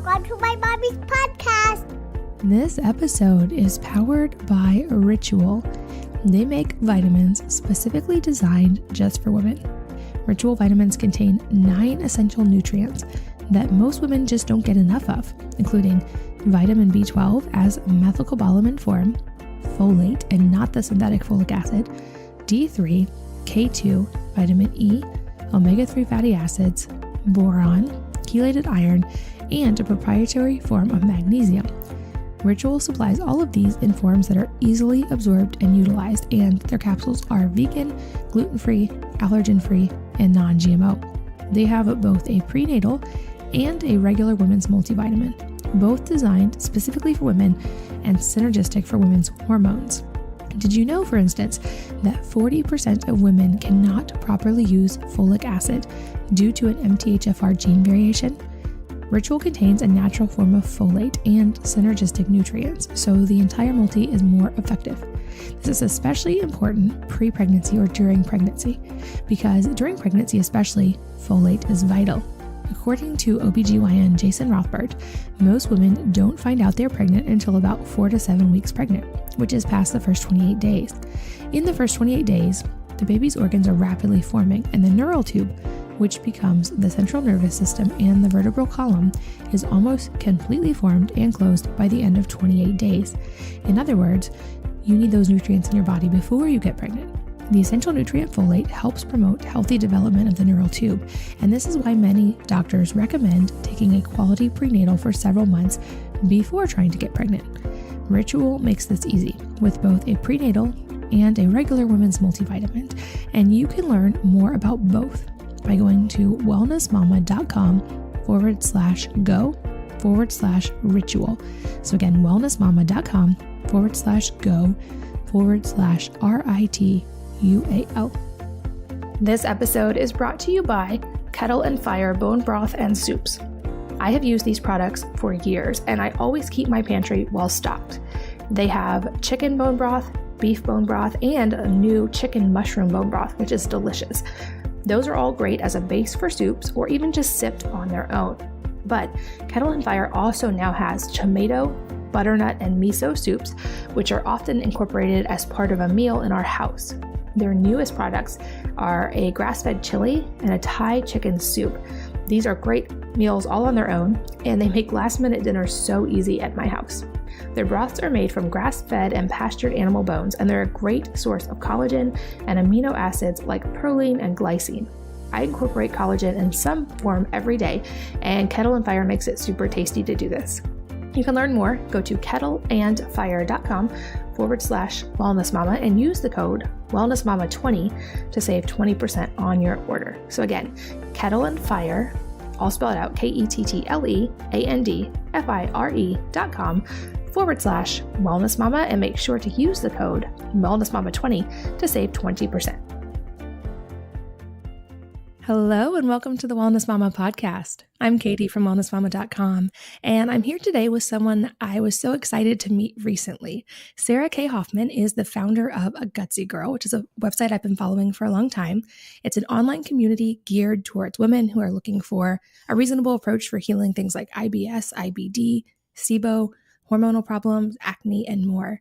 Welcome to my mommy's podcast. This episode is powered by Ritual. They make vitamins specifically designed just for women. Ritual vitamins contain 9 essential nutrients that most women just don't get enough of, including vitamin B12 as methylcobalamin form, folate and not the synthetic folic acid, D3, K2, vitamin E, omega-3 fatty acids, boron, chelated iron, and a proprietary form of magnesium. Ritual supplies all of these in forms that are easily absorbed and utilized, and their capsules are vegan, gluten-free, allergen-free, and non-GMO. They have both a prenatal and a regular women's multivitamin, both designed specifically for women and synergistic for women's hormones. Did you know, for instance, that 40% of women cannot properly use folic acid due to an MTHFR gene variation? Ritual contains a natural form of folate and synergistic nutrients, so the entire multi is more effective. This is especially important pre-pregnancy or during pregnancy, because during pregnancy especially, folate is vital. According to OBGYN Jason Rothbard, most women don't find out they're pregnant until about 4 to 7 weeks pregnant, which is past the first 28 days. In the first 28 days, the baby's organs are rapidly forming, and the neural tube, which becomes the central nervous system and the vertebral column, is almost completely formed and closed by the end of 28 days. In other words, you need those nutrients in your body before you get pregnant. The essential nutrient folate helps promote healthy development of the neural tube, and this is why many doctors recommend taking a quality prenatal for several months before trying to get pregnant. Ritual makes this easy with both a prenatal and a regular women's multivitamin, and you can learn more about both by going to wellnessmama.com/go/ritual. So again, wellnessmama.com/go/RITUAL. This episode is brought to you by Kettle and Fire Bone Broth and Soups. I have used these products for years, and I always keep my pantry well stocked. They have chicken bone broth, beef bone broth, and a new chicken mushroom bone broth, which is delicious. Those are all great as a base for soups or even just sipped on their own. But Kettle and Fire also now has tomato, butternut, and miso soups, which are often incorporated as part of a meal in our house. Their newest products are a grass-fed chili and a Thai chicken soup. These are great meals all on their own, and they make last-minute dinners so easy at my house. Their broths are made from grass-fed and pastured animal bones, and they're a great source of collagen and amino acids like proline and glycine. I incorporate collagen in some form every day, and Kettle and Fire makes it super tasty to do this. You can learn more. Go to kettleandfire.com/wellnessmama and use the code wellnessmama20 to save 20% on your order. So again, Kettle and Fire, all spelled out, kettleandfire.com/wellnessmama, and make sure to use the code wellnessmama20 to save 20%. Hello and welcome to the Wellness Mama podcast. I'm Katie from wellnessmama.com, and I'm here today with someone I was so excited to meet recently. Sarah K. Hoffman is the founder of A Gutsy Girl, which is a website I've been following for a long time. It's an online community geared towards women who are looking for a reasonable approach for healing things like IBS, IBD, SIBO, hormonal problems, acne, and more.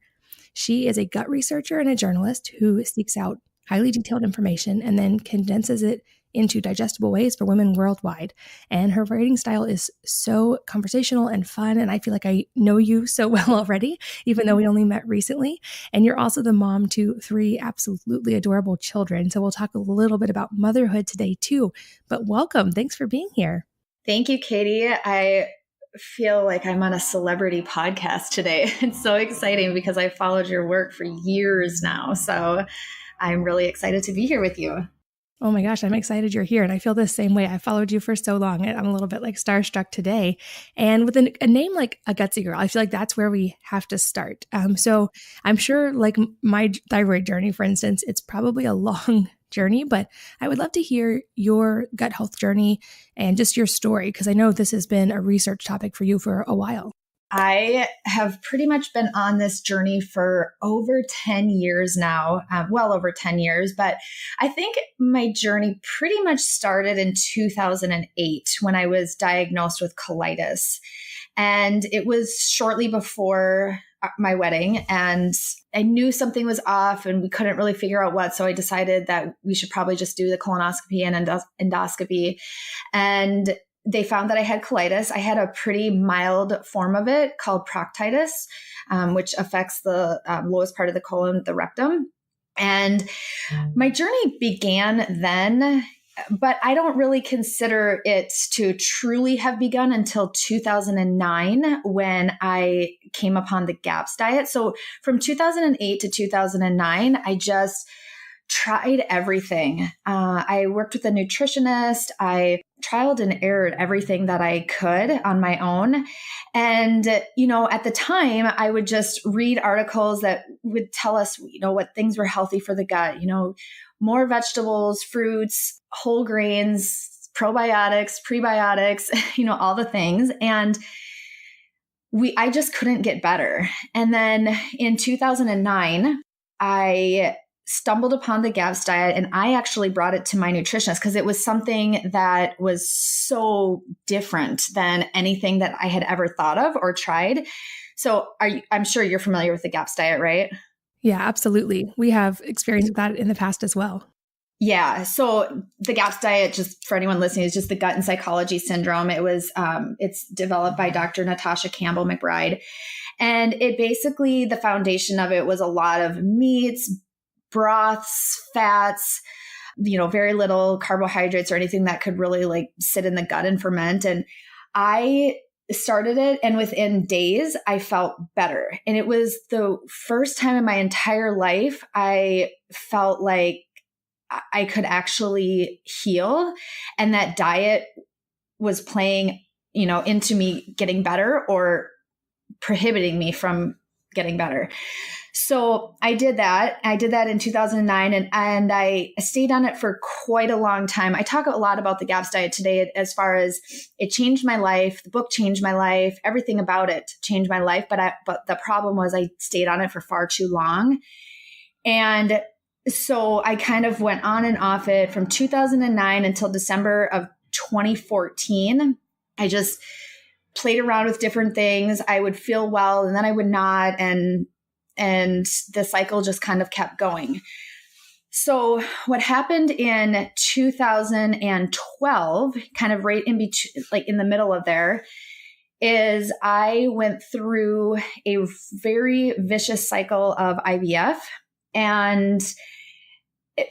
She is a gut researcher and a journalist who seeks out highly detailed information and then condenses it into digestible ways for women worldwide. And her writing style is so conversational and fun, and I feel like I know you so well already, even though we only met recently. And you're also the mom to 3 absolutely adorable children. So we'll talk a little bit about motherhood today too. But welcome. Thanks for being here. Thank you, Katie. I feel like I'm on a celebrity podcast today. It's so exciting because I followed your work for years now. So I'm really excited to be here with you. Oh my gosh, I'm excited you're here. And I feel the same way. I followed you for so long. I'm a little bit like starstruck today. And with a name like A Gutsy Girl, I feel like that's where we have to start. So I'm sure like my thyroid journey, for instance, it's probably a long journey, but I would love to hear your gut health journey and just your story, because I know this has been a research topic for you for a while. I have pretty much been on this journey for over 10 years now, well over 10 years, but I think my journey pretty much started in 2008 when I was diagnosed with colitis. And it was shortly before my wedding, and I knew something was off and we couldn't really figure out what. So I decided that we should probably just do the colonoscopy and endoscopy. And they found that I had colitis. I had a pretty mild form of it called proctitis, which affects the lowest part of the colon, the rectum. And my journey began then, but I don't really consider it to truly have begun until 2009 when I came upon the GAPS diet. So from 2008 to 2009, I just tried everything. I worked with a nutritionist. I trialed and errored everything that I could on my own. And, at the time, I would just read articles that would tell us, what things were healthy for the gut, more vegetables, fruits, whole grains, probiotics, prebiotics, all the things. And I just couldn't get better. And then in 2009, I stumbled upon the GAPS diet, and I actually brought it to my nutritionist because it was something that was so different than anything that I had ever thought of or tried. So I'm sure you're familiar with the GAPS diet, right? Yeah, absolutely. We have experience with that in the past as well. Yeah. So the GAPS diet, just for anyone listening, is just the gut and psychology syndrome. It's developed by Dr. Natasha Campbell McBride. And it basically, the foundation of it was a lot of meats, broths, fats, very little carbohydrates or anything that could really sit in the gut and ferment. And I started it, and within days I felt better. And it was the first time in my entire life I felt like I could actually heal, and that diet was playing, into me getting better or prohibiting me from getting better. So I did that. I did that in 2009, and I stayed on it for quite a long time. I talk a lot about the GAPS diet today as far as it changed my life. The book changed my life. Everything about it changed my life. But the problem was I stayed on it for far too long. And so I kind of went on and off it from 2009 until December of 2014. I just played around with different things. I would feel well, and then I would not. And the cycle just kind of kept going. So what happened in 2012, kind of right in between, in the middle of there, is I went through a very vicious cycle of IVF. And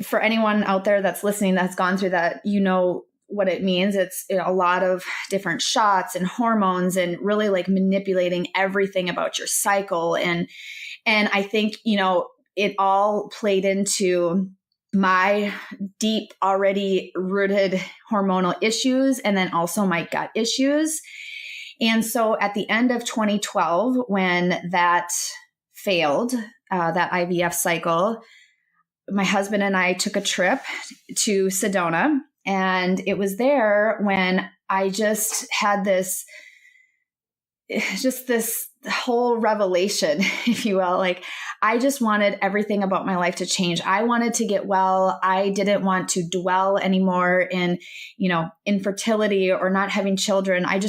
for anyone out there that's listening that's gone through that, what it means. It's a lot of different shots and hormones and really manipulating everything about your cycle. And I think, it all played into my deep, already rooted hormonal issues, and then also my gut issues. And so at the end of 2012, when that failed, that IVF cycle, my husband and I took a trip to Sedona. And it was there when I just had this whole revelation, if you will. I just wanted everything about my life to change. I wanted to get well. I didn't want to dwell anymore in, infertility or not having children. I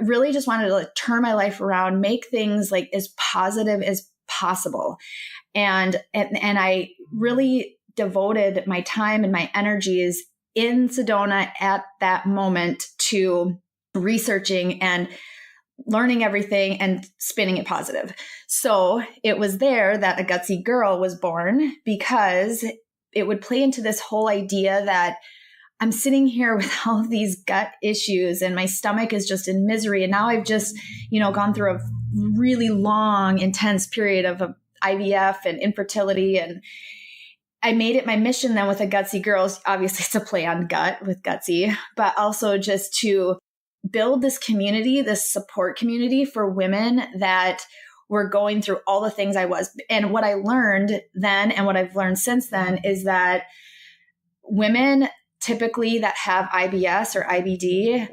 really just wanted to turn my life around, make things as positive as possible. And I really devoted my time and my energies in Sedona at that moment to researching and learning everything and spinning it positive. So it was there that A Gutsy Girl was born, because it would play into this whole idea that I'm sitting here with all these gut issues and my stomach is just in misery. And now I've just, gone through a really long, intense period of IVF and infertility. And I made it my mission then with A Gutsy Girls, obviously to play on gut with Gutsy, but also just to build this community, this support community for women that were going through all the things I was. And what I learned then and what I've learned since then is that women typically that have IBS or IBD,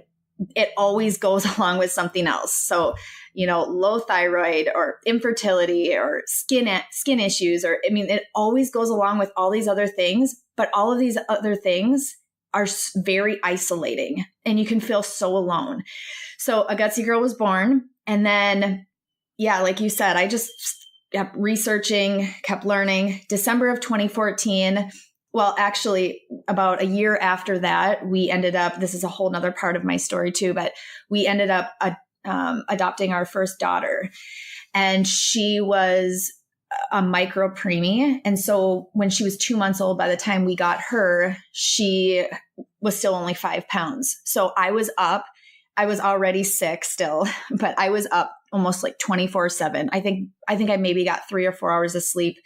it always goes along with something else. So low thyroid or infertility or skin issues, it always goes along with all these other things, but all of these other things are very isolating and you can feel so alone. So a Gutsy girl was born. And then, like you said, I just kept researching, kept learning. December of 2014, well, actually about a year after that, we ended up, this is a whole nother part of my story too, but we ended up adopting our first daughter, and she was a micro preemie. And so when she was 2 months old, by the time we got her, she was still only 5 pounds. So I was already sick still, but I was up almost like 24/7. I think I maybe got 3 or 4 hours of sleep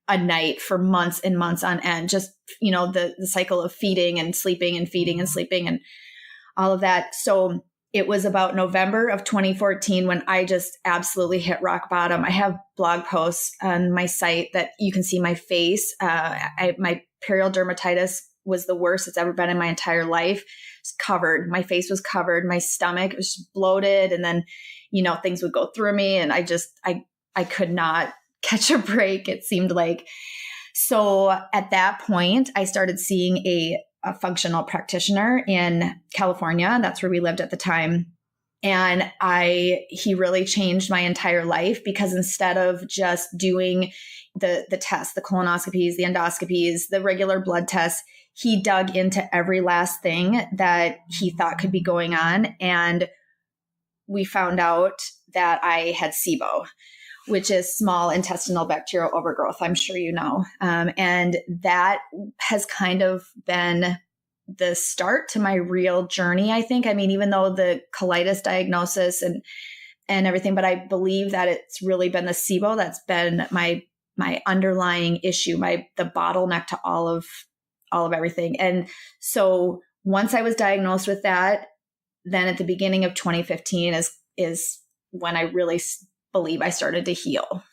a night for months and months on end. Just, the cycle of feeding and sleeping and feeding and sleeping and all of that. So it was about November of 2014 when I just absolutely hit rock bottom. I have blog posts on my site that you can see my face. My perioral dermatitis was the worst it's ever been in my entire life. It's covered. My face was covered. My stomach was just bloated. And then, things would go through me and I could not catch a break, it seemed like. So at that point, I started seeing a functional practitioner in California. That's where we lived at the time. And he really changed my entire life, because instead of just doing the tests, the colonoscopies, the endoscopies, the regular blood tests, he dug into every last thing that he thought could be going on. And we found out that I had SIBO, which is small intestinal bacterial overgrowth. I'm sure you know. And that has kind of been the start to my real journey, I think. even though the colitis diagnosis and everything, but I believe that it's really been the SIBO that's been my underlying issue, the bottleneck to all of everything. And so once I was diagnosed with that, then at the beginning of 2015 is when I really believe I started to heal.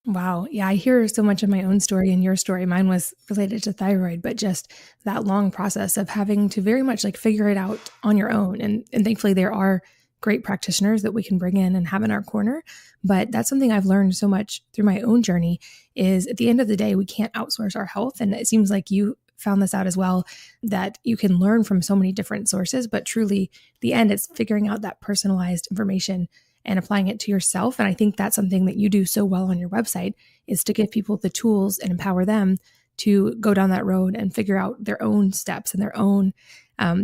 Wow. Yeah, I hear so much of my own story and your story. Mine was related to thyroid, but just that long process of having to very much figure it out on your own. And thankfully there are great practitioners that we can bring in and have in our corner. But that's something I've learned so much through my own journey is at the end of the day, we can't outsource our health. And it seems like you found this out as well, that you can learn from so many different sources, but truly the end, it's figuring out that personalized information and applying it to yourself. And I think that's something that you do so well on your website, is to give people the tools and empower them to go down that road and figure out their own steps and their own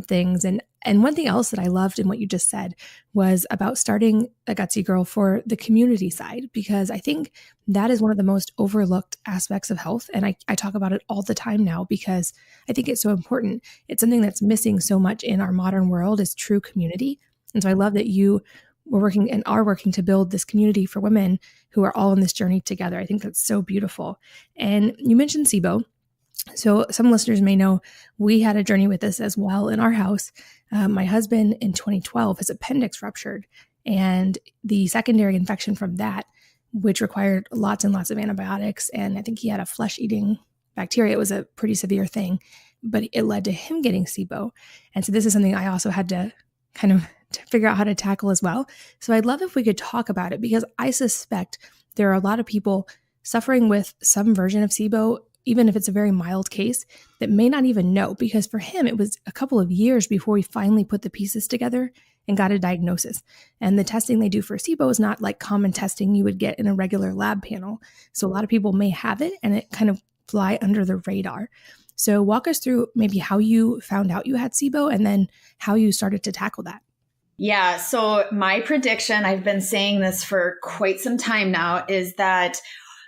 things. And one thing else that I loved in what you just said was about starting a Gutsy Girl for the community side, because I think that is one of the most overlooked aspects of health. And I talk about it all the time now because I think it's so important. It's something that's missing so much in our modern world, is true community. And so I love that you were working and are working to build this community for women who are all in this journey together. I think that's so beautiful. And you mentioned SIBO. So some listeners may know we had a journey with this as well in our house. My husband in 2012, his appendix ruptured, and the secondary infection from that, which required lots and lots of antibiotics. And I think he had a flesh-eating bacteria. It was a pretty severe thing, but it led to him getting SIBO. And so this is something I also had to kind of to figure out how to tackle as well. So I'd love if we could talk about it, because I suspect there are a lot of people suffering with some version of SIBO, even if it's a very mild case, that may not even know, because for him, it was a couple of years before he finally put the pieces together and got a diagnosis. And the testing they do for SIBO is not like common testing you would get in a regular lab panel. So a lot of people may have it and it kind of fly under the radar. So walk us through maybe how you found out you had SIBO and then how you started to tackle that. Yeah. So my prediction, I've been saying this for quite some time now, is that,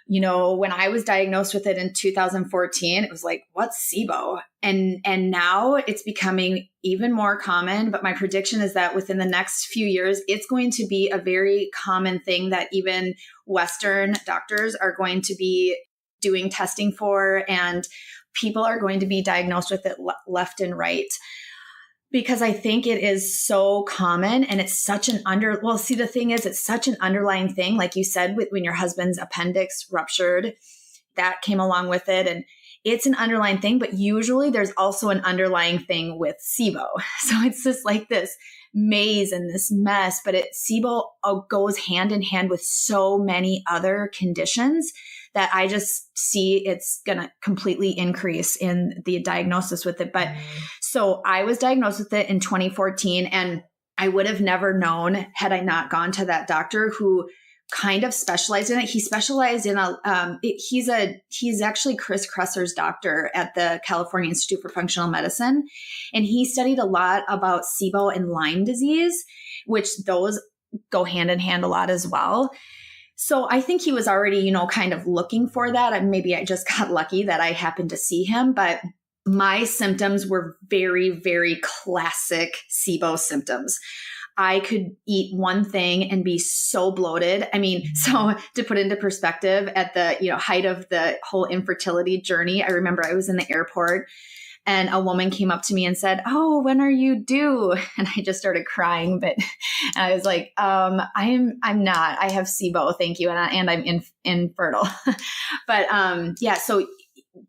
when I was diagnosed with it in 2014, it was like, what's SIBO? And now it's becoming even more common. But my prediction is that within the next few years, it's going to be a very common thing that even Western doctors are going to be doing testing for, and people are going to be diagnosed with it left and right. Because I think it is so common, and it's such an the thing is, it's such an underlying thing. Like you said, when your husband's appendix ruptured, that came along with it. And it's an underlying thing, but usually there's also an underlying thing with SIBO. So it's just like this maze and this mess, but SIBO goes hand in hand with so many other conditions that I just see it's going to completely increase in the diagnosis with it. But so I was diagnosed with it in 2014, and I would have never known had I not gone to that doctor who kind of specialized in it. He specialized in he's actually Chris Kresser's doctor at the California Institute for Functional Medicine. And he studied a lot about SIBO and Lyme disease, which those go hand in hand a lot as well. So I think he was already, kind of looking for that. And maybe I just got lucky that I happened to see him, but my symptoms were very, very classic SIBO symptoms. I could eat one thing and be so bloated. I mean, so to put into perspective, at the height of the whole infertility journey, I remember I was in the airport and a woman came up to me and said, "Oh, when are you due?" And I just started crying, but I was like, I'm not. I have SIBO, thank you, and I'm infertile. But yeah, so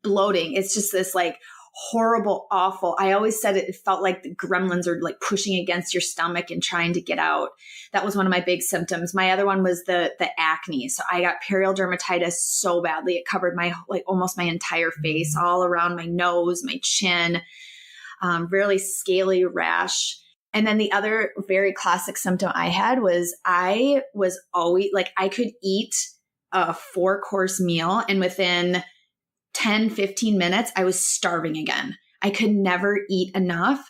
bloating, it's just this like horrible, awful. I always said it felt like the gremlins are like pushing against your stomach and trying to get out. That was one of my big symptoms. My other one was the acne. So I got perioral dermatitis so badly. It covered almost my entire face, all around my nose, my chin, really scaly rash. And then the other very classic symptom I had was I was always I could eat a 4-course meal, and within 10, 15 minutes, I was starving again. I could never eat enough.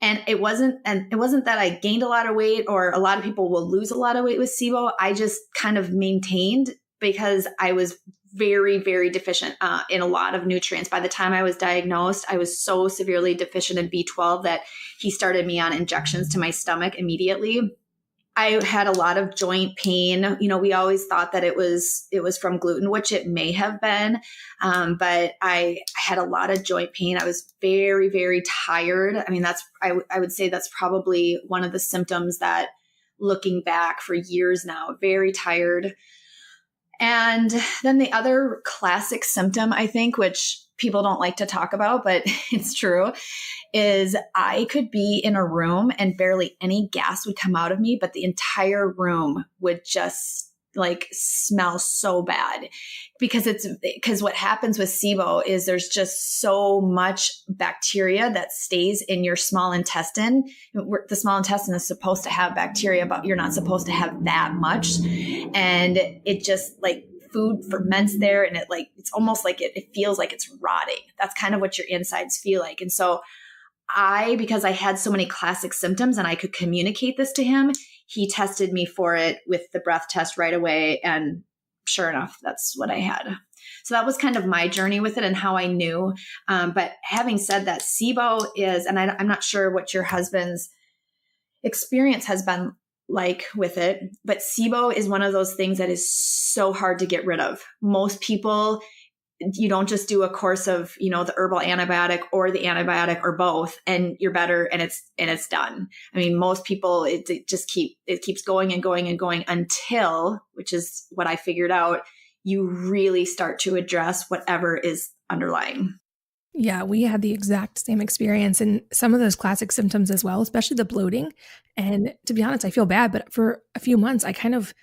And it wasn't that I gained a lot of weight, or a lot of people will lose a lot of weight with SIBO. I just kind of maintained because I was very, very deficient in a lot of nutrients. By the time I was diagnosed, I was so severely deficient in B12 that he started me on injections to my stomach immediately. I had a lot of joint pain. We always thought that it was from gluten, which it may have been. But I had a lot of joint pain. I was very, very tired. I mean, I would say that's probably one of the symptoms that, looking back for years now, very tired. And then the other classic symptom, I think, which people don't like to talk about, but it's true, is I could be in a room and barely any gas would come out of me, but the entire room would just smell so bad because what happens with SIBO is there's just so much bacteria that stays in your small intestine. The small intestine is supposed to have bacteria, but you're not supposed to have that much. And it just food ferments there, and it's almost like it feels like it's rotting. That's kind of what your insides feel like. And so because I had so many classic symptoms and I could communicate this to him, he tested me for it with the breath test right away. And sure enough, that's what I had. So that was kind of my journey with it and how I knew. But having said that, SIBO is, and I'm not sure what your husband's experience has been like with it, but SIBO is one of those things that is so hard to get rid of. Most people, you don't just do a course of, the herbal antibiotic or the antibiotic or both, and you're better and it's done. I mean, most people, it keeps going and going and going until, which is what I figured out, you really start to address whatever is underlying. Yeah, we had the exact same experience, and some of those classic symptoms as well, especially the bloating. And to be honest, I feel bad, but for a few months, I kind of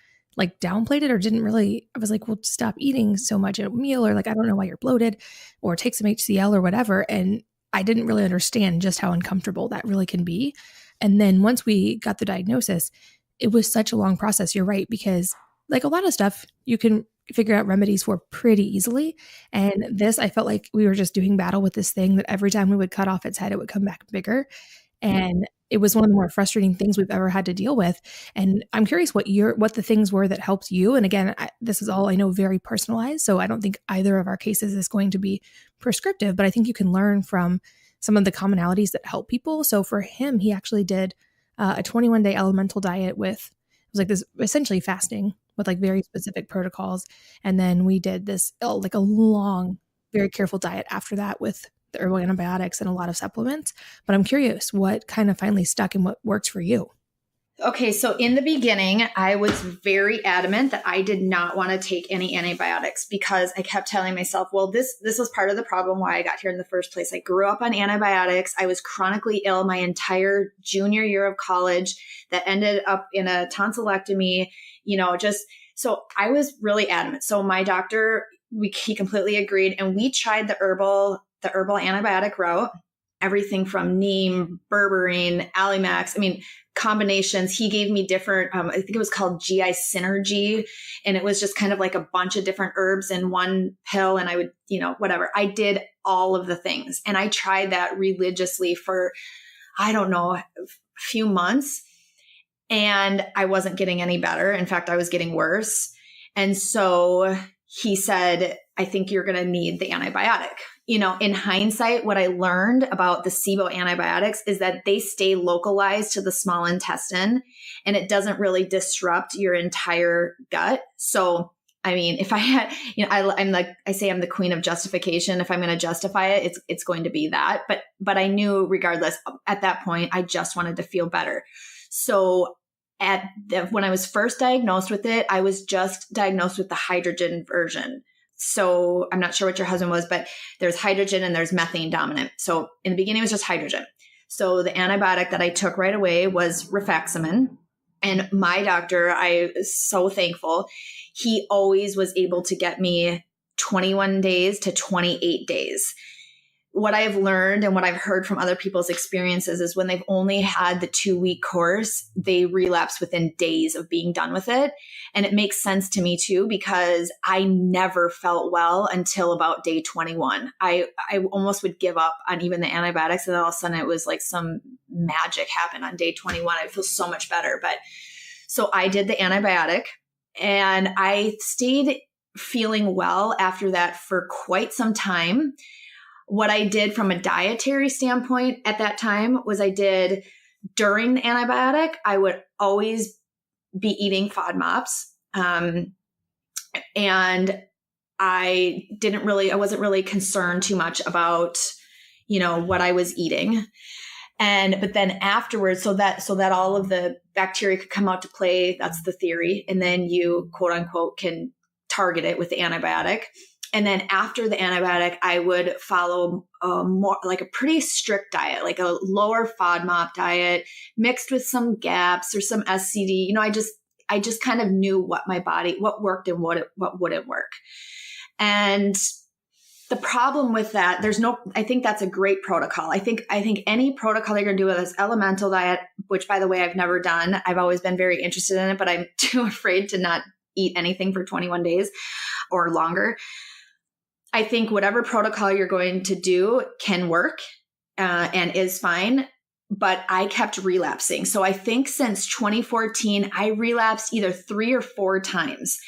downplayed it, or didn't really, I was like, well, stop eating so much at a meal, or I don't know why you're bloated, or take some HCl or whatever. And I didn't really understand just how uncomfortable that really can be. And then once we got the diagnosis, it was such a long process. You're right, because a lot of stuff you can figure out remedies for pretty easily. And this, I felt like we were just doing battle with this thing that every time we would cut off its head, it would come back bigger. And it was one of the more frustrating things we've ever had to deal with. And I'm curious what the things were that helped you. And again, this is all I know, very personalized. So I don't think either of our cases is going to be prescriptive, but I think you can learn from some of the commonalities that help people. So for him, he actually did a 21-day elemental diet with, it was this essentially fasting with very specific protocols. And then we did this a long, very careful diet after that with the herbal antibiotics and a lot of supplements. But I'm curious what kind of finally stuck and what works for you. Okay, so in the beginning, I was very adamant that I did not want to take any antibiotics because I kept telling myself, well, this was part of the problem why I got here in the first place. I grew up on antibiotics. I was chronically ill my entire junior year of college that ended up in a tonsillectomy, so I was really adamant. So my doctor, he completely agreed, and we tried the herbal antibiotic route, everything from neem, berberine, Alimax. Combinations. He gave me different, I think it was called GI Synergy. And it was just kind of like a bunch of different herbs in one pill. And I would, whatever. I did all of the things. And I tried that religiously for, I don't know, a few months. And I wasn't getting any better. In fact, I was getting worse. And so he said, I think you're going to need the antibiotic. In hindsight, what I learned about the SIBO antibiotics is that they stay localized to the small intestine and it doesn't really disrupt your entire gut. So, if I had, I say I'm the queen of justification. If I'm going to justify it, it's going to be that. But I knew regardless at that point, I just wanted to feel better. So when I was first diagnosed with it, I was just diagnosed with the hydrogen version. So I'm not sure what your husband was, but there's hydrogen and there's methane dominant. So in the beginning, it was just hydrogen. So the antibiotic that I took right away was rifaximin. And my doctor, I was so thankful. He always was able to get me 21 days to 28 days. What I've learned and what I've heard from other people's experiences is when they've only had the 2-week course, they relapse within days of being done with it. And it makes sense to me too, because I never felt well until about day 21. I almost would give up on even the antibiotics. And then all of a sudden it was like some magic happened on day 21. I feel so much better. But so I did the antibiotic and I stayed feeling well after that for quite some time. What I did from a dietary standpoint at that time was during the antibiotic, I would always be eating FODMAPs. And I wasn't really concerned too much about, what I was eating. But then afterwards, so that all of the bacteria could come out to play, that's the theory. And then you quote unquote can target it with the antibiotic. And then after the antibiotic, I would follow more like a pretty strict diet, like a lower FODMAP diet mixed with some GAPs or some SCD. I just kind of knew what worked and what wouldn't work. And the problem with that, I think that's a great protocol. I think any protocol you're going to do with this elemental diet, which by the way, I've never done. I've always been very interested in it, but I'm too afraid to not eat anything for 21 days or longer. I think whatever protocol you're going to do can work and is fine, but I kept relapsing. So I think since 2014, I relapsed either 3 or 4 times.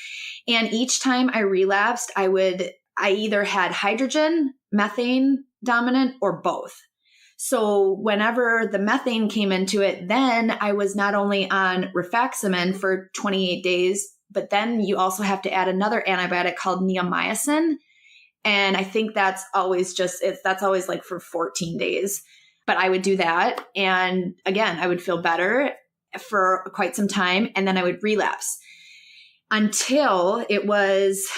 And each time I relapsed, I either had hydrogen, methane dominant, or both. So whenever the methane came into it, then I was not only on rifaximin for 28 days, but then you also have to add another antibiotic called neomycin. And I think that's always like for 14 days. But I would do that. And again, I would feel better for quite some time. And then I would relapse until it was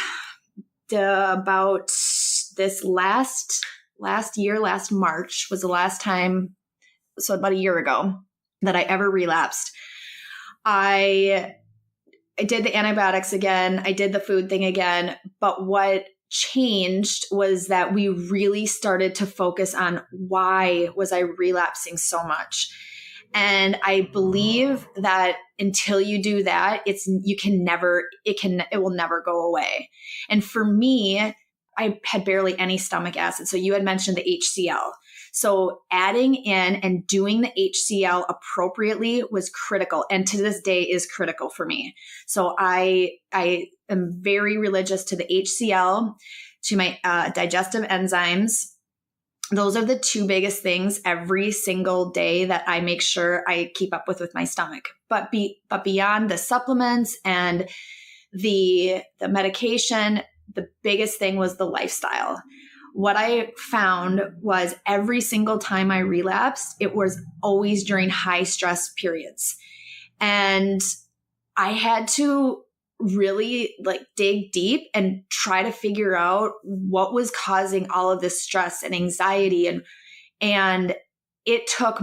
about this last March was the last time. So about a year ago that I ever relapsed. I did the antibiotics again. I did the food thing again. But what changed was that we really started to focus on why was I relapsing so much. And I believe that until you do that, it will never go away. And for me, I had barely any stomach acid. So you had mentioned the HCl. So adding in and doing the HCl appropriately was critical, and to this day is critical for me. So I am very religious to the HCl, to my digestive enzymes. Those are the 2 biggest things every single day that I make sure I keep up with my stomach. But beyond the supplements and the medication, the biggest thing was the lifestyle. What I found was every single time I relapsed, it was always during high stress periods. And I had to really like dig deep and try to figure out what was causing all of this stress and anxiety. And it took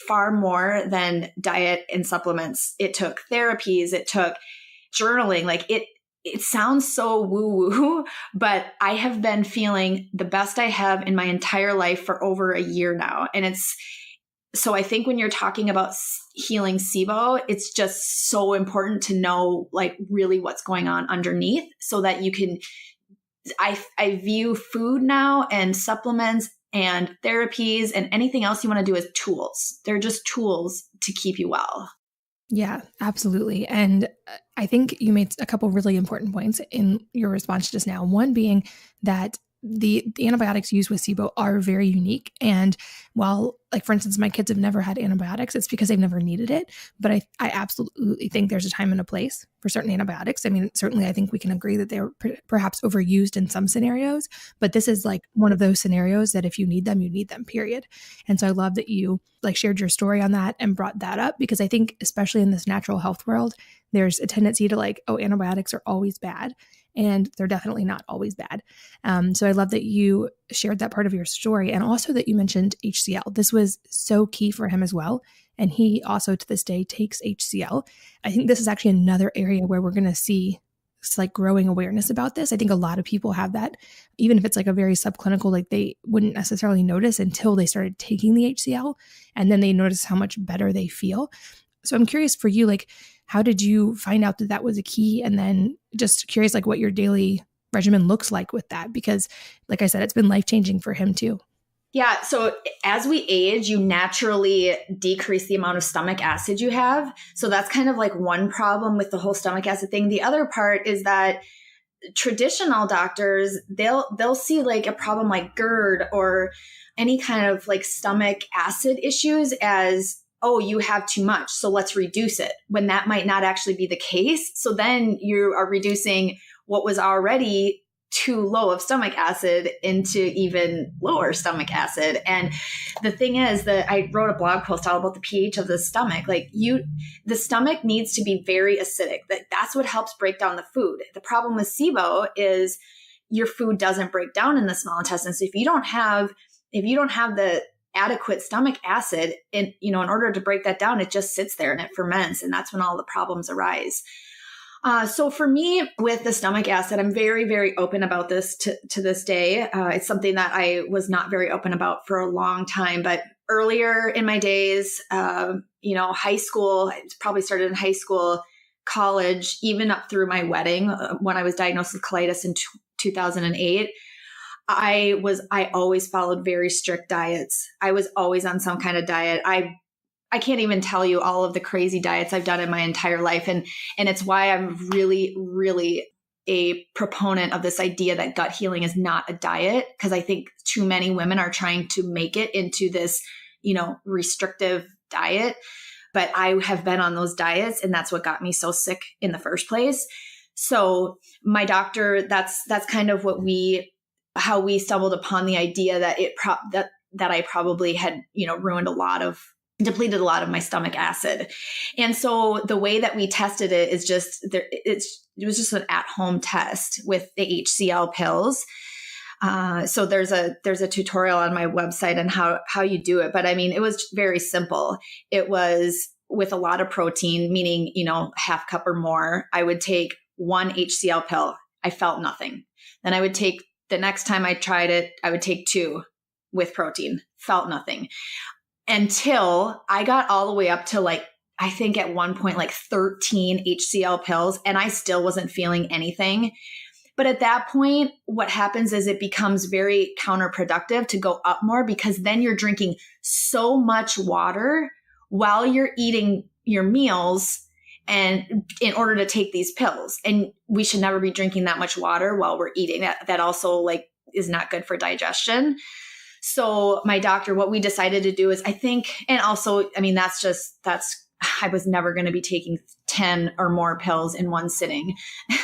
far more than diet and supplements. It took therapies. It took journaling. Like it sounds so woo-woo, but I have been feeling the best I have in my entire life for over a year now. And so I think when you're talking about healing SIBO, it's just so important to know like really what's going on underneath so that you can, I view food now and supplements and therapies and anything else you want to do as tools. They're just tools to keep you well. Yeah, absolutely. And I think you made a couple really important points in your response just now. One being that the antibiotics used with SIBO are very unique. And while, like, for instance, my kids have never had antibiotics, it's because they've never needed it. But I absolutely think there's a time and a place for certain antibiotics. I mean, certainly I think we can agree that they're perhaps overused in some scenarios, but this is like one of those scenarios that if you need them, period. And so I love that you like shared your story on that and brought that up, because I think especially in this natural health world, there's a tendency to like, oh, antibiotics are always bad. And they're definitely not always bad. So I love that you shared that part of your story, and also that you mentioned HCl. This was so key for him as well. And he also to this day takes HCl. I think this is actually another area where we're going to see like growing awareness about this. I think a lot of people have that, even if it's like a very subclinical, like they wouldn't necessarily notice until they started taking the HCl, and then they notice how much better they feel. So I'm curious for you, like, how did you find out that that was a key? And then just curious, like, what your daily regimen looks like with that, because like I said, it's been life-changing for him too. Yeah. So as we age, you naturally decrease the amount of stomach acid you have. So that's kind of like one problem with the whole stomach acid thing. The other part is that traditional doctors, they'll see like a problem like GERD or any kind of like stomach acid issues as, oh, you have too much, so let's reduce it, when that might not actually be the case. So then you are reducing what was already too low of stomach acid into even lower stomach acid. And the thing is that I wrote a blog post all about the pH of the stomach. Like the stomach needs to be very acidic. That's what helps break down the food. The problem with SIBO is your food doesn't break down in the small intestine. So if you don't have the adequate stomach acid in order to break that down, it just sits there and it ferments. And that's when all the problems arise. So for me with the stomach acid, I'm very, very open about this to this day. It's something that I was not very open about for a long time, but earlier in my days, high school, I probably started in high school, college, even up through my wedding, when I was diagnosed with colitis in 2008. I always followed very strict diets. I was always on some kind of diet. I can't even tell you all of the crazy diets I've done in my entire life. And it's why I'm really, really a proponent of this idea that gut healing is not a diet, because I think too many women are trying to make it into this, restrictive diet. But I have been on those diets, and that's what got me so sick in the first place. So my doctor, that's kind of how we stumbled upon the idea that that I probably had, depleted a lot of my stomach acid. And so the way that we tested it is it was just an at-home test with the HCl pills. So there's a tutorial on my website on how you do it. But I mean, it was very simple. It was with a lot of protein, meaning, half cup or more. I would take one HCl pill. I felt nothing. Then the next time I tried it, I would take 2 with protein, felt nothing. Until I got all the way up to I think at one point 13 HCl pills, and I still wasn't feeling anything. But at that point, what happens is it becomes very counterproductive to go up more, because then you're drinking so much water while you're eating your meals, and in order to take these pills. And we should never be drinking that much water while we're eating. That also is not good for digestion. So my doctor, what we decided to do is I was never going to be taking 10 or more pills in one sitting.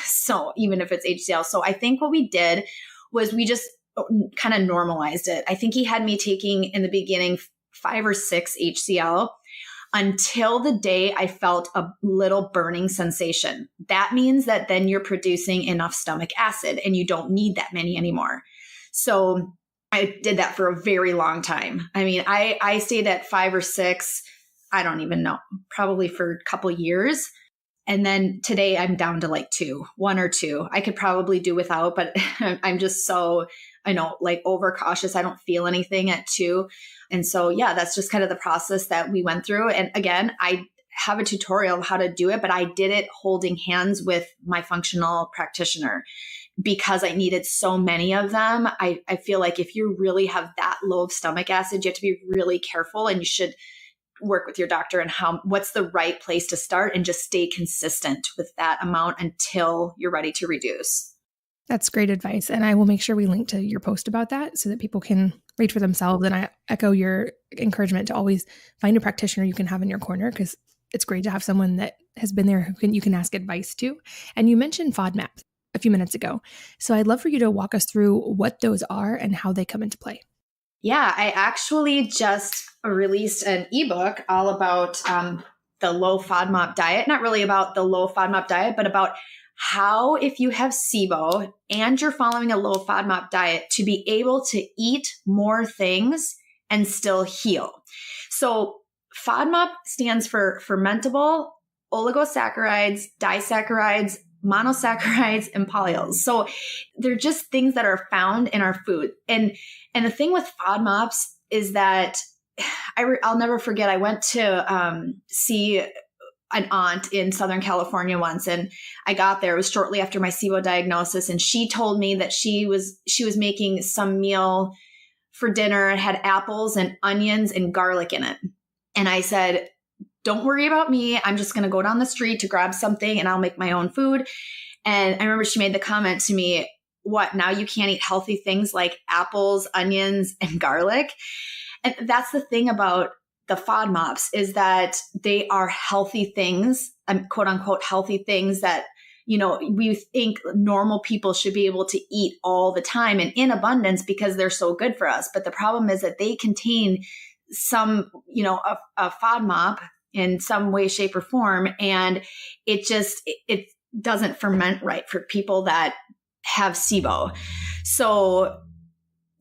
So even if it's HCl. So I think what we did was we just kind of normalized it. I think he had me taking in the beginning 5 or 6 HCl. until the day I felt a little burning sensation. That means that then you're producing enough stomach acid and you don't need that many anymore. So I did that for a very long time. I mean, I stayed at 5 or 6, I don't even know, probably for a couple years. And then today I'm down to like 1 or 2. I could probably do without, but I'm just so, like overcautious. I don't feel anything at 2. And so, yeah, that's just kind of the process that we went through. And again, I have a tutorial of how to do it, but I did it holding hands with my functional practitioner because I needed so many of them. I feel like if you really have that low of stomach acid, you have to be really careful, and you should work with your doctor and what's the right place to start, and just stay consistent with that amount until you're ready to reduce. That's great advice. And I will make sure we link to your post about that so that people can read for themselves. And I echo your encouragement to always find a practitioner you can have in your corner, because it's great to have someone that has been there who you can ask advice to. And you mentioned FODMAP a few minutes ago. So I'd love for you to walk us through what those are and how they come into play. Yeah, I actually just released an ebook all about the low FODMAP diet. Not really about the low FODMAP diet, but about how, if you have SIBO and you're following a low FODMAP diet, to be able to eat more things and still heal. So FODMAP stands for fermentable oligosaccharides, disaccharides, monosaccharides, and polyols. So they're just things that are found in our food. And the thing with FODMAPs is that I'll never forget, I went to see an aunt in Southern California once, and I got there. It was shortly after my SIBO diagnosis, and she told me that she was making some meal for dinner and had apples and onions and garlic in it. And I said, don't worry about me. I'm just going to go down the street to grab something and I'll make my own food. And I remember she made the comment to me, what, now you can't eat healthy things like apples, onions, and garlic? And that's the thing about the FODMAPs, is that they are healthy things, quote unquote, healthy things that, we think normal people should be able to eat all the time and in abundance because they're so good for us. But the problem is that they contain some, a FODMAP in some way, shape, or form. And it doesn't ferment right for people that have SIBO. So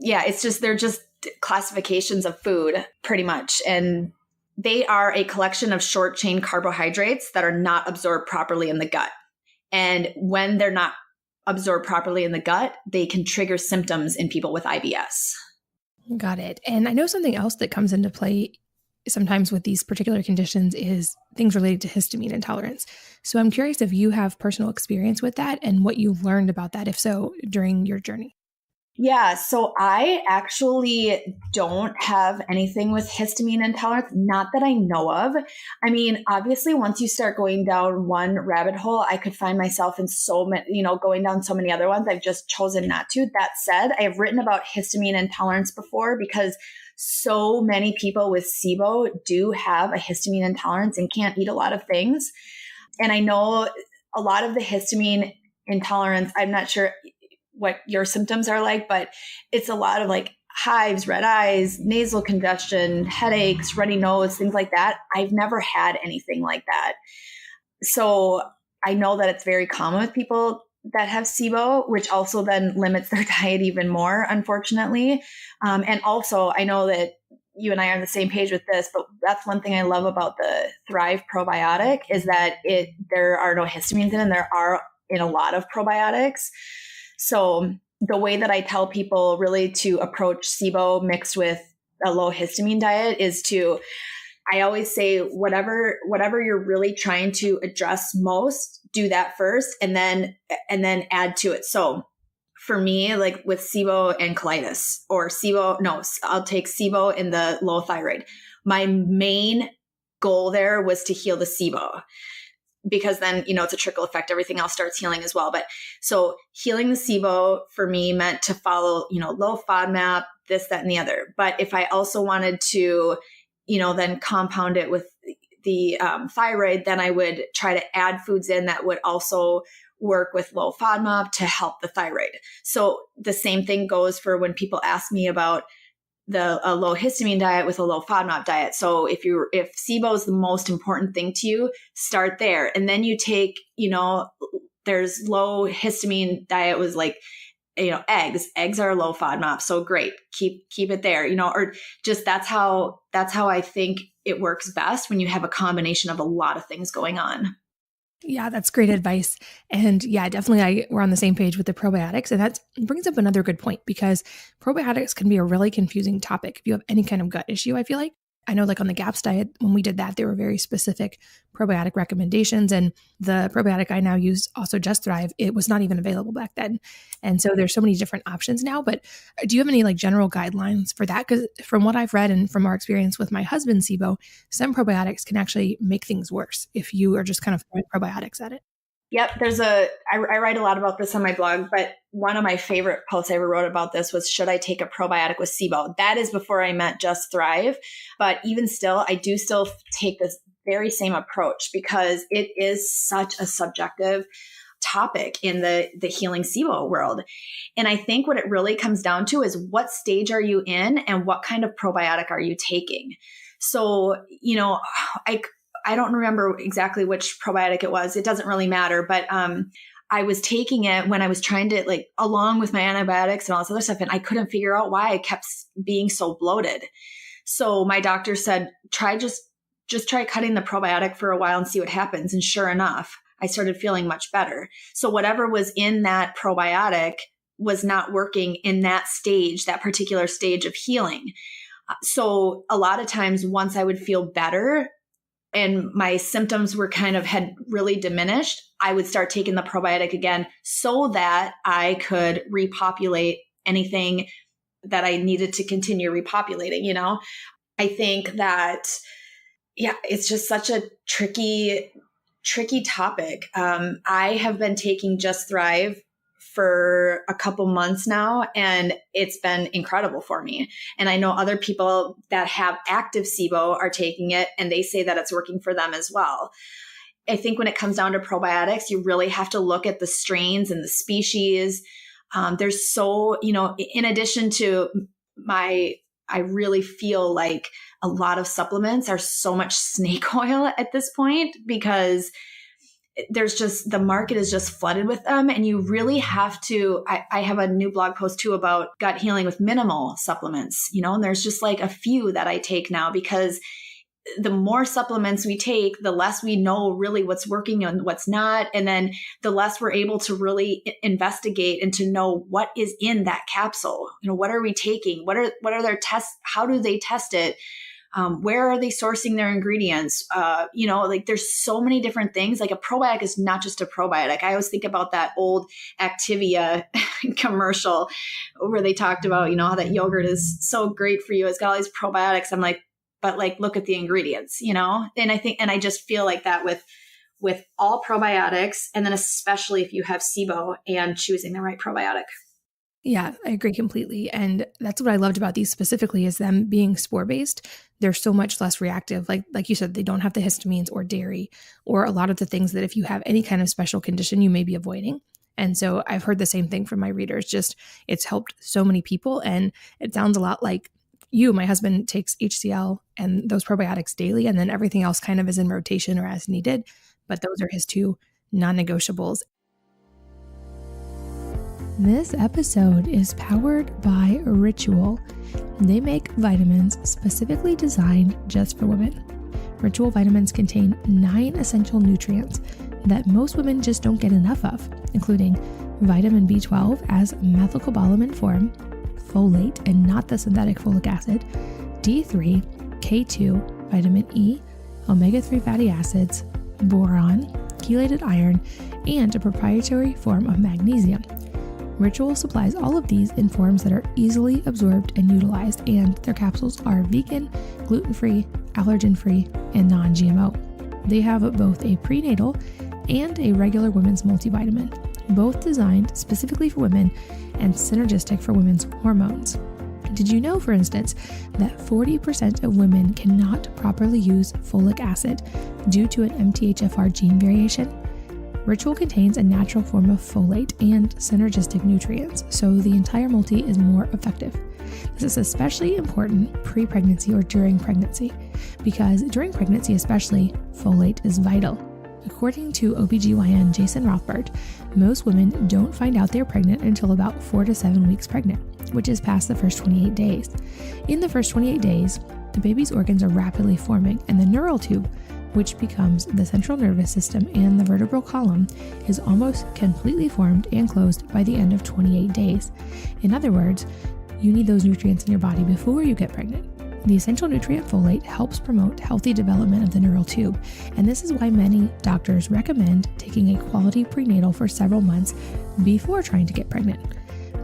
yeah, they're just classifications of food pretty much. And they are a collection of short chain carbohydrates that are not absorbed properly in the gut. And when they're not absorbed properly in the gut, they can trigger symptoms in people with IBS. Got it. And I know something else that comes into play sometimes with these particular conditions is things related to histamine intolerance. So I'm curious if you have personal experience with that and what you learned about that, if so, during your journey. Yeah, so I actually don't have anything with histamine intolerance, not that I know of. I mean, obviously, once you start going down one rabbit hole, I could find myself in so many, going down so many other ones. I've just chosen not to. That said, I have written about histamine intolerance before because so many people with SIBO do have a histamine intolerance and can't eat a lot of things. And I know a lot of the histamine intolerance, I'm not sure what your symptoms are like, but it's a lot of like hives, red eyes, nasal congestion, headaches, runny nose, things like that. I've never had anything like that. So I know that it's very common with people that have SIBO, which also then limits their diet even more, unfortunately. And also I know that you and I are on the same page with this, but that's one thing I love about the Thrive probiotic is that there are no histamines in it, and there are in a lot of probiotics. So the way that I tell people really to approach SIBO mixed with a low histamine diet is I always say, whatever you're really trying to address most, do that first and then add to it. So for me, like with SIBO and colitis I'll take SIBO and the low thyroid. My main goal there was to heal the SIBO, because then, it's a trickle effect. Everything else starts healing as well. But so healing the SIBO for me meant to follow, low FODMAP, this, that, and the other. But if I also wanted to, then compound it with the thyroid, then I would try to add foods in that would also work with low FODMAP to help the thyroid. So the same thing goes for when people ask me about a low histamine diet with a low FODMAP diet. So if SIBO is the most important thing to you, start there. And then you take, there's low histamine diet was like, eggs are low FODMAP. So great. Keep it there, or just that's how I think it works best when you have a combination of a lot of things going on. Yeah, that's great advice. And yeah, definitely we're on the same page with the probiotics. And that brings up another good point, because probiotics can be a really confusing topic if you have any kind of gut issue, I feel like. I know like on the GAPS diet, when we did that, there were very specific probiotic recommendations. And the probiotic I now use, also Just Thrive, it was not even available back then. And so there's so many different options now. But do you have any like general guidelines for that? Because from what I've read and from our experience with my husband's SIBO, some probiotics can actually make things worse if you are just kind of throwing probiotics at it. Yep. I write a lot about this on my blog, but one of my favorite posts I ever wrote about this was, should I take a probiotic with SIBO? That is before I met Just Thrive. But even still, I do still take this very same approach, because it is such a subjective topic in the healing SIBO world. And I think what it really comes down to is, what stage are you in and what kind of probiotic are you taking? So, I don't remember exactly which probiotic it was. It doesn't really matter. But I was taking it when I was trying to, along with my antibiotics and all this other stuff, and I couldn't figure out why I kept being so bloated. So my doctor said, just try cutting the probiotic for a while and see what happens. And sure enough, I started feeling much better. So whatever was in that probiotic was not working in that particular stage of healing. So a lot of times, once I would feel better, and my symptoms were had really diminished, I would start taking the probiotic again so that I could repopulate anything that I needed to continue repopulating, I think that, it's just such a tricky topic. I have been taking Just Thrive for a couple months now, and it's been incredible for me. And I know other people that have active SIBO are taking it, and they say that it's working for them as well. I think when it comes down to probiotics, you really have to look at the strains and the species. There's in addition to I really feel like a lot of supplements are so much snake oil at this point, because there's the market is just flooded with them. And you really have to, I have a new blog post too about gut healing with minimal supplements, and there's just a few that I take now, because the more supplements we take, the less we know really what's working and what's not. And then the less we're able to really investigate and to know what is in that capsule. What are we taking? What are their tests? How do they test it? Where are they sourcing their ingredients? There's so many different things. Like a probiotic is not just a probiotic. I always think about that old Activia commercial where they talked about, how that yogurt is so great for you. It's got all these probiotics. I'm like, but look at the ingredients, and I just feel like that with all probiotics, and then especially if you have SIBO and choosing the right probiotic. Yeah, I agree completely. And that's what I loved about these specifically, is them being spore-based. They're so much less reactive. Like you said, they don't have the histamines or dairy or a lot of the things that if you have any kind of special condition, you may be avoiding. And so I've heard the same thing from my readers. Just it's helped so many people. And it sounds a lot like you. My husband takes HCl and those probiotics daily, and then everything else kind of is in rotation or as needed. But those are his two non-negotiables. This episode is powered by Ritual. They make vitamins specifically designed just for women. Ritual vitamins contain 9 essential nutrients that most women just don't get enough of, including vitamin B12 as methylcobalamin form, folate and not the synthetic folic acid, D3, K2, vitamin E, omega-3 fatty acids, boron, chelated iron, and a proprietary form of magnesium. Ritual supplies all of these in forms that are easily absorbed and utilized, and their capsules are vegan, gluten-free, allergen-free, and non-GMO. They have both a prenatal and a regular women's multivitamin, both designed specifically for women and synergistic for women's hormones. Did you know, for instance, that 40% of women cannot properly use folic acid due to an MTHFR gene variation? Ritual contains a natural form of folate and synergistic nutrients, so the entire multi is more effective. This is especially important pre-pregnancy or during pregnancy, because during pregnancy especially, folate is vital. According to OBGYN Jason Rothbard, most women don't find out they're pregnant until about 4 to 7 weeks pregnant, which is past the first 28 days. In the first 28 days, the baby's organs are rapidly forming, and the neural tube, which becomes the central nervous system and the vertebral column, is almost completely formed and closed by the end of 28 days. In other words, you need those nutrients in your body before you get pregnant. The essential nutrient folate helps promote healthy development of the neural tube, and this is why many doctors recommend taking a quality prenatal for several months before trying to get pregnant.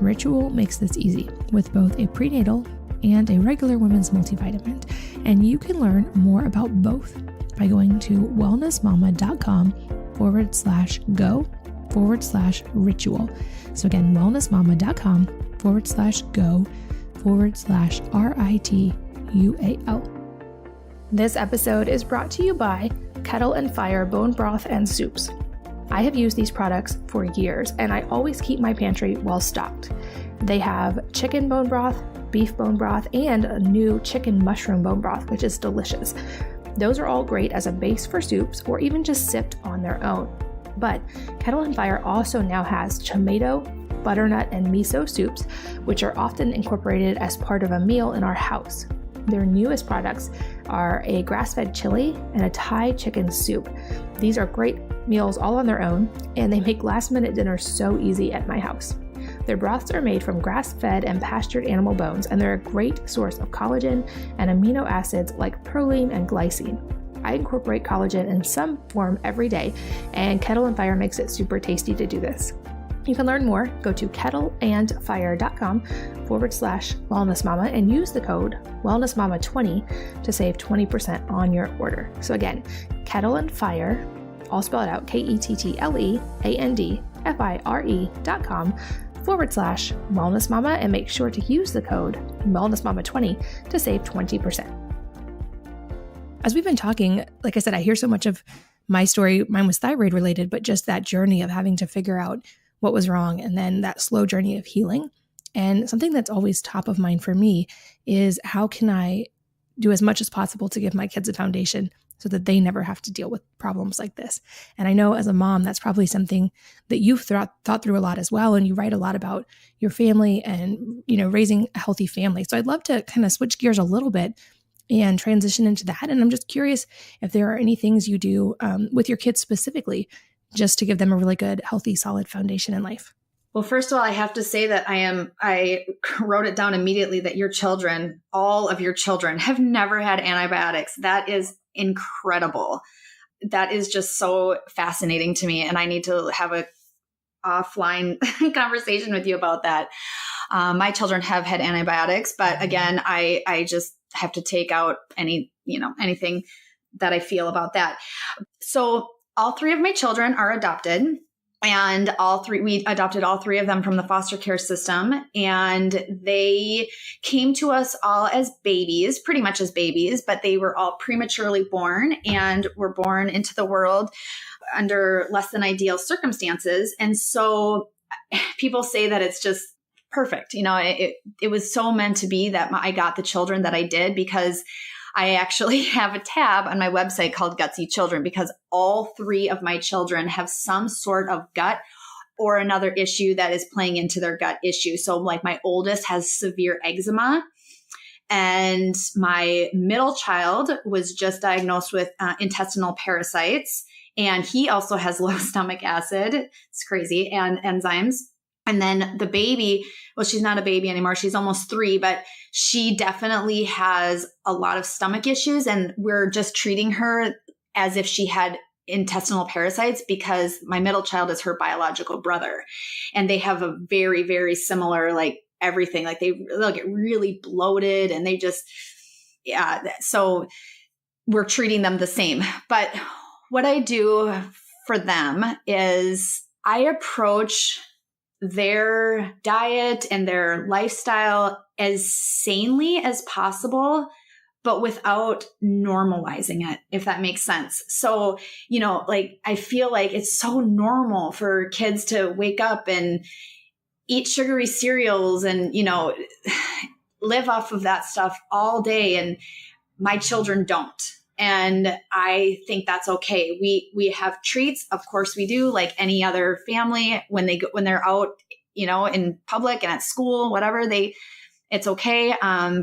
Ritual makes this easy with both a prenatal and a regular women's multivitamin, and you can learn more about both by going to wellnessmama.com/go/ritual. So again, wellnessmama.com/go/RITUAL. This episode is brought to you by Kettle and Fire Bone Broth and Soups. I have used these products for years, and I always keep my pantry well stocked. They have chicken bone broth, beef bone broth, and a new chicken mushroom bone broth, which is delicious. Those are all great as a base for soups or even just sipped on their own. But Kettle and Fire also now has tomato, butternut, and miso soups, which are often incorporated as part of a meal in our house. Their newest products are a grass-fed chili and a Thai chicken soup. These are great meals all on their own, and they make last-minute dinner so easy at my house. Their broths are made from grass-fed and pastured animal bones, and they're a great source of collagen and amino acids like proline and glycine. I incorporate collagen in some form every day, and Kettle and Fire makes it super tasty to do this. You can learn more. Go to kettleandfire.com/wellnessmama and use the code wellnessmama20 to save 20% on your order. So again, Kettle and Fire, all spelled out, kettleandfire.com/wellnessmama, and make sure to use the code wellnessmama20 to save 20%. As we've been talking, like I said, I hear so much of my story. Mine was thyroid related, but just that journey of having to figure out what was wrong and then that slow journey of healing. And something that's always top of mind for me is how can I do as much as possible to give my kids a foundation so that they never have to deal with problems like this. And I know as a mom, that's probably something that you've thought through a lot as well. And you write a lot about your family and, raising a healthy family. So I'd love to kind of switch gears a little bit and transition into that. And I'm just curious if there are any things you do with your kids specifically, just to give them a really good, healthy, solid foundation in life. Well, first of all, I have to say that I wrote it down immediately that all of your children have never had antibiotics. That is incredible. That is just so fascinating to me. And I need to have a offline conversation with you about that. My children have had antibiotics, but again, I just have to take out anything that I feel about that. So all three of my children are adopted, and we adopted all three of them from the foster care system, and they came to us all as babies, pretty much as babies, but they were all prematurely born and were born into the world under less than ideal circumstances. And so people say that it's just perfect. It was so meant to be that I got the children that I did, because I actually have a tab on my website called Gutsy Children, because all three of my children have some sort of gut or another issue that is playing into their gut issue. So like my oldest has severe eczema, and my middle child was just diagnosed with intestinal parasites. And he also has low stomach acid. It's crazy. And enzymes. And then the baby, well, she's not a baby anymore. She's almost 3, but she definitely has a lot of stomach issues. And we're just treating her as if she had intestinal parasites, because my middle child is her biological brother. And they have a very, very similar, everything. They'll get really bloated, and they just, so we're treating them the same. But what I do for them is I approach their diet and their lifestyle as sanely as possible, but without normalizing it, if that makes sense. So, like, I feel like it's so normal for kids to wake up and eat sugary cereals and, live off of that stuff all day. And my children don't. And I think that's okay. We have treats. Of course we do, like any other family when they're out, in public and at school, whatever, it's okay.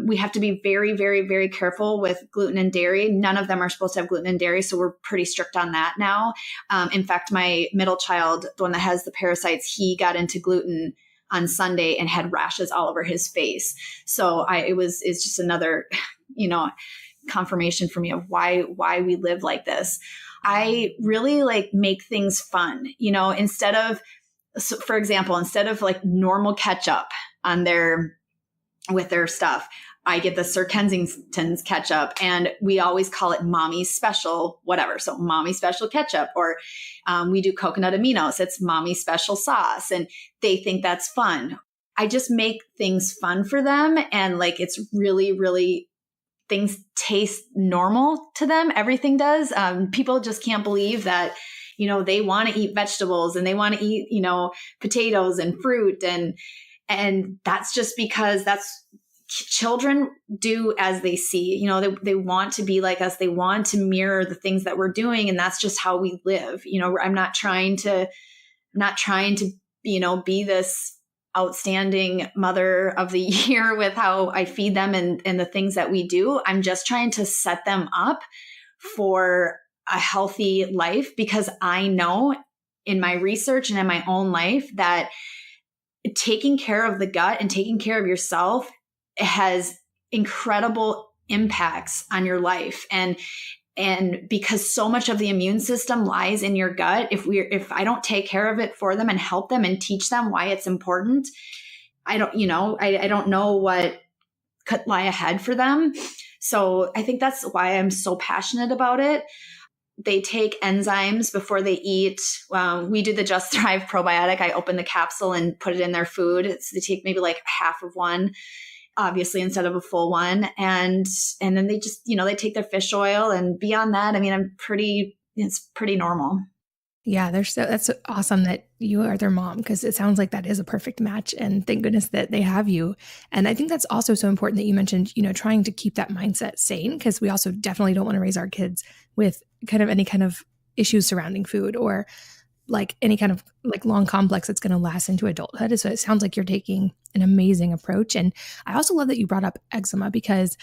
We have to be very, very, very careful with gluten and dairy. None of them are supposed to have gluten and dairy. So we're pretty strict on that now. In fact, my middle child, the one that has the parasites, he got into gluten on Sunday and had rashes all over his face. So it's just another, confirmation for me of why we live like this. I really like make things fun, for example, instead of like normal ketchup with their stuff, I get the Sir Kensington's ketchup, and we always call it Mommy's Special, whatever. So Mommy's Special ketchup, or we do coconut aminos. It's Mommy's Special sauce, and they think that's fun. I just make things fun for them, and like it's really, really, things taste normal to them. Everything does. People just can't believe that, they want to eat vegetables and they want to eat, potatoes and fruit, and that's just because children do as they see. They want to be like us. They want to mirror the things that we're doing, and that's just how we live. I'm not trying to, be this outstanding mother of the year with how I feed them and the things that we do. I'm just trying to set them up for a healthy life, because I know in my research and in my own life that taking care of the gut and taking care of yourself has incredible impacts on your life. And because so much of the immune system lies in your gut, if I don't take care of it for them and help them and teach them why it's important, I don't know what could lie ahead for them. So I think that's why I'm so passionate about it. They take enzymes before they eat. We do the Just Thrive probiotic. I open the capsule and put it in their food. So they take maybe like half of one, obviously, instead of a full one. And then they just, they take their fish oil, and beyond that, I mean, it's pretty normal. Yeah, that's awesome that you are their mom, because it sounds like that is a perfect match, and thank goodness that they have you. And I think that's also so important that you mentioned, trying to keep that mindset sane, because we also definitely don't want to raise our kids with any kind of issues surrounding food, or like any kind of like long complex that's going to last into adulthood. So it sounds like you're taking an amazing approach. And I also love that you brought up eczema, because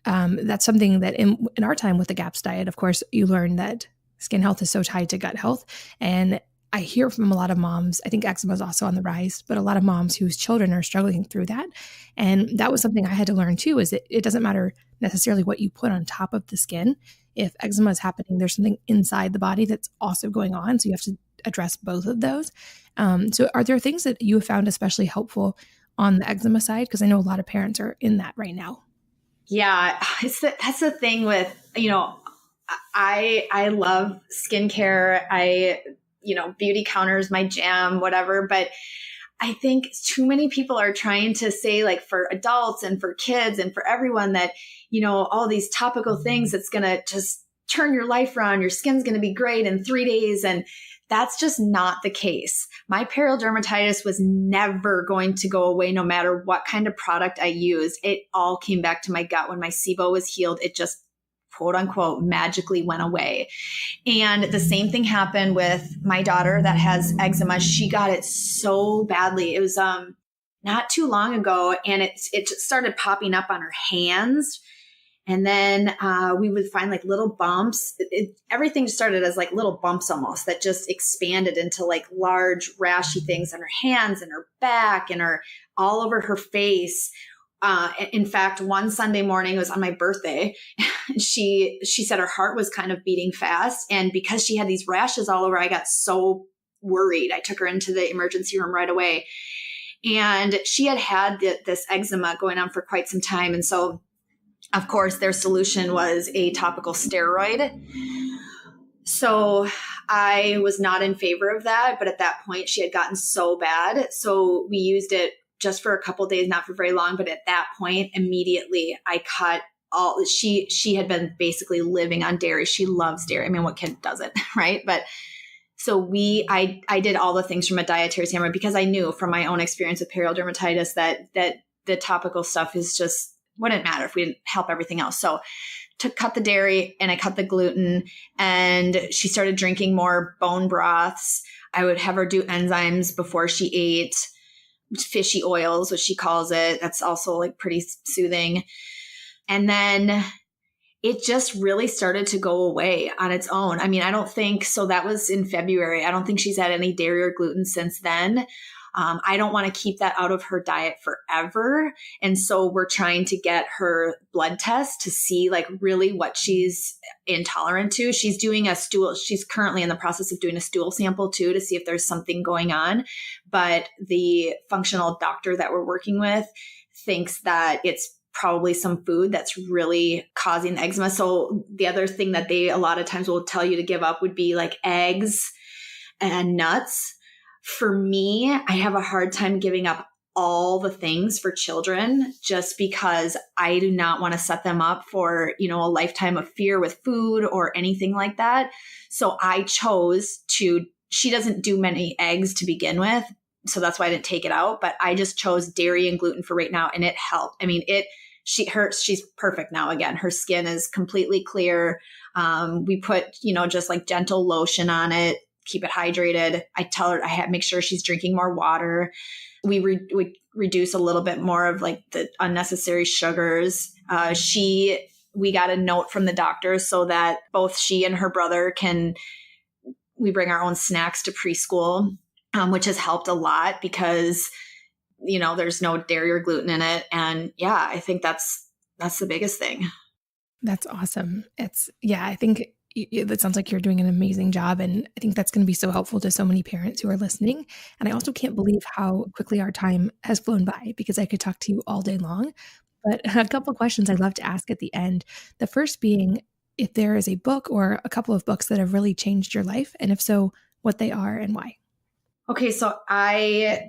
that's something that in our time with the GAPS diet, of course, you learn that skin health is so tied to gut health. And I hear from a lot of moms, I think eczema is also on the rise, but a lot of moms whose children are struggling through that. And that was something I had to learn too, is that it doesn't matter necessarily what you put on top of the skin. If eczema is happening, there's something inside the body that's also going on. So you have to address both of those. So are there things that you have found especially helpful on the eczema side? Because I know a lot of parents are in that right now. Yeah, that's the thing with, I love skincare. Beauty counters, my jam, whatever. But I think too many people are trying to say, like, for adults and for kids and for everyone, that, all these topical things that's going to just turn your life around. Your skin's going to be great in 3 days. And that's just not the case. My perioral dermatitis was never going to go away no matter what kind of product I used. It all came back to my gut. When my SIBO was healed, it just, quote unquote, magically went away. And the same thing happened with my daughter that has eczema. She got it so badly. It was not too long ago, and it just started popping up on her hands. And then we would find like little bumps. Everything started as like little bumps almost that just expanded into like large rashy things on her hands and her back and all over her face. In fact, one Sunday morning, it was on my birthday, she said her heart was kind of beating fast. And because she had these rashes all over, I got so worried. I took her into the emergency room right away. And she had this eczema going on for quite some time. And so, of course, their solution was a topical steroid. So I was not in favor of that. But at that point, she had gotten so bad. So we used it just for a couple of days, not for very long. But at that point, immediately I cut she had been basically living on dairy. She loves dairy. I mean, what kid doesn't, right? But so I did all the things from a dietary standpoint because I knew from my own experience with perioral dermatitis that the topical stuff is just wouldn't matter if we didn't help everything else. So to cut the dairy and I cut the gluten, and she started drinking more bone broths. I would have her do enzymes before she ate, fishy oils, what she calls it. That's also like pretty soothing. And then it just really started to go away on its own. I mean, I don't think, so that was in February. I don't think she's had any dairy or gluten since then. I don't want to keep that out of her diet forever. And so we're trying to get her blood test to see like really what she's intolerant to. She's doing a stool. She's currently in the process of doing a stool sample too, to see if there's something going on. But the functional doctor that we're working with thinks that it's probably some food that's really causing the eczema. So the other thing that they a lot of times will tell you to give up would be like eggs and nuts. For me, I have a hard time giving up all the things for children just because I do not want to set them up for, a lifetime of fear with food or anything like that. So I chose she doesn't do many eggs to begin with. So that's why I didn't take it out, but I just chose dairy and gluten for right now. And it helped. I mean, she's perfect now. Again, her skin is completely clear. We put, just like gentle lotion on it, keep it hydrated. I tell her make sure she's drinking more water. We reduce a little bit more of like the unnecessary sugars. We got a note from the doctor so that both she and her brother we bring our own snacks to preschool, which has helped a lot because, there's no dairy or gluten in it. And yeah, I think that's the biggest thing. That's awesome. I think it sounds like you're doing an amazing job. And I think that's going to be so helpful to so many parents who are listening. And I also can't believe how quickly our time has flown by because I could talk to you all day long. But a couple of questions I'd love to ask at the end. The first being if there is a book or a couple of books that have really changed your life. And if so, what they are and why. Okay, so I've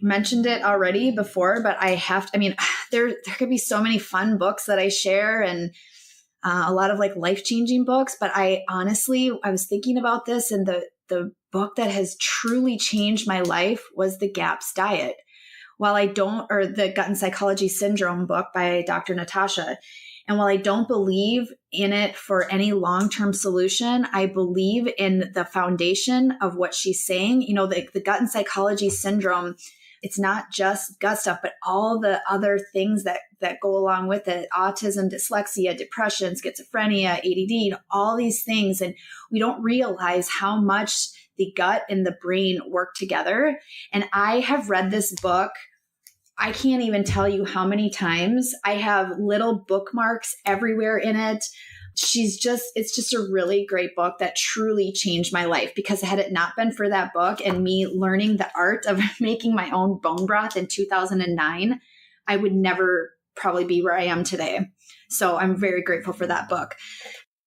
mentioned it already before, but there could be so many fun books that I share and a lot of like life-changing books. But I was thinking about this, and the book that has truly changed my life was the GAPS diet. Or the Gut and Psychology Syndrome book by Dr. Natasha. And while I don't believe in it for any long-term solution, I believe in the foundation of what she's saying. The Gut and Psychology Syndrome, it's not just gut stuff, but all the other things that go along with it: autism, dyslexia, depression, schizophrenia, ADD, all these things. And we don't realize how much the gut and the brain work together. And I have read this book, I can't even tell you how many times. I have little bookmarks everywhere in it. It's just a really great book that truly changed my life, because had it not been for that book and me learning the art of making my own bone broth in 2009, I would never probably be where I am today. So I'm very grateful for that book.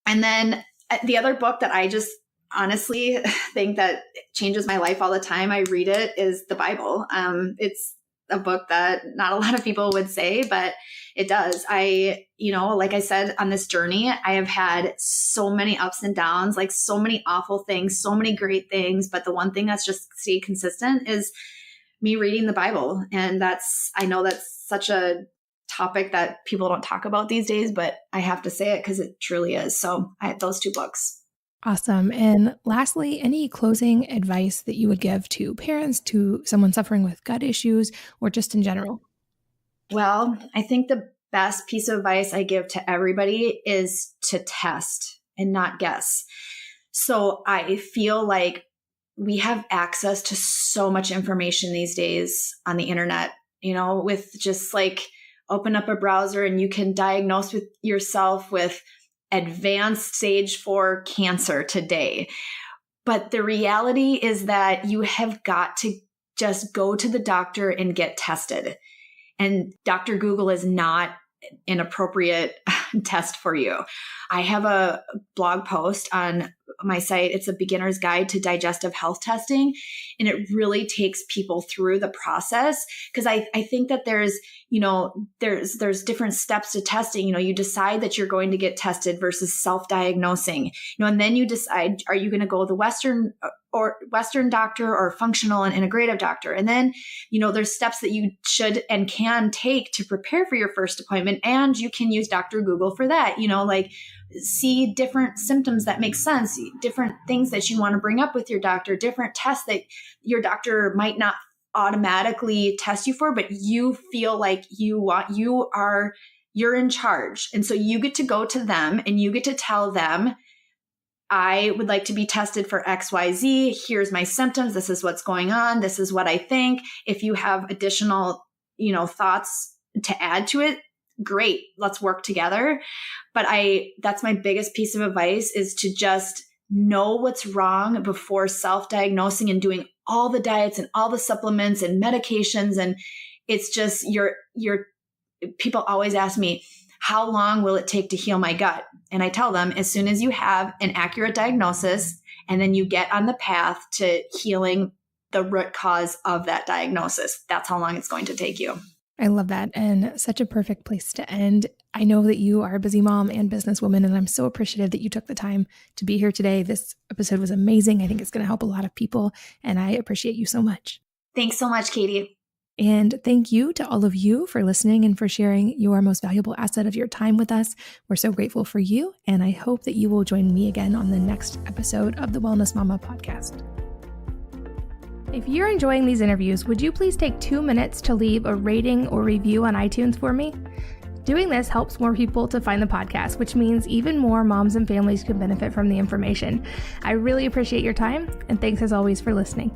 And then the other book that I just honestly think that changes my life all the time, I read it, is the Bible. It's a book that not a lot of people would say, but it does. Like I said, on this journey, I have had so many ups and downs, like so many awful things, so many great things. But the one thing that's just stayed consistent is me reading the Bible. And I know that's such a topic that people don't talk about these days, but I have to say it because it truly is. So I had those two books. Awesome. And lastly, any closing advice that you would give to parents, to someone suffering with gut issues, or just in general? Well, I think the best piece of advice I give to everybody is to test and not guess. So I feel like we have access to so much information these days on the internet, with just like open up a browser and you can diagnose yourself with advanced stage 4 cancer today. But the reality is that you have got to just go to the doctor and get tested. And Dr. Google is not an appropriate test for you. I have a blog post on my site. It's a beginner's guide to digestive health testing. And it really takes people through the process. Because I think that there's different steps to testing. You decide that you're going to get tested versus self-diagnosing, and then you decide, are you going to go with the Western doctor or functional and integrative doctor? And then, there's steps that you should and can take to prepare for your first appointment. And you can use Dr. Google for that, like see different symptoms that make sense, different things that you want to bring up with your doctor, different tests that your doctor might not automatically test you for, but you feel like you're in charge. And so you get to go to them and you get to tell them, I would like to be tested for XYZ. Here's my symptoms. This is what's going on. This is what I think. If you have additional, thoughts to add to it, great. Let's work together. But that's my biggest piece of advice, is to just know what's wrong before self-diagnosing and doing all the diets and all the supplements and medications. And it's just people always ask me, how long will it take to heal my gut? And I tell them, as soon as you have an accurate diagnosis, and then you get on the path to healing the root cause of that diagnosis, that's how long it's going to take you. I love that. And such a perfect place to end. I know that you are a busy mom and businesswoman, and I'm so appreciative that you took the time to be here today. This episode was amazing. I think it's going to help a lot of people, and I appreciate you so much. Thanks so much, Katie. And thank you to all of you for listening and for sharing your most valuable asset of your time with us. We're so grateful for you, and I hope that you will join me again on the next episode of the Wellness Mama podcast. If you're enjoying these interviews, would you please take 2 minutes to leave a rating or review on iTunes for me? Doing this helps more people to find the podcast, which means even more moms and families can benefit from the information. I really appreciate your time, and thanks as always for listening.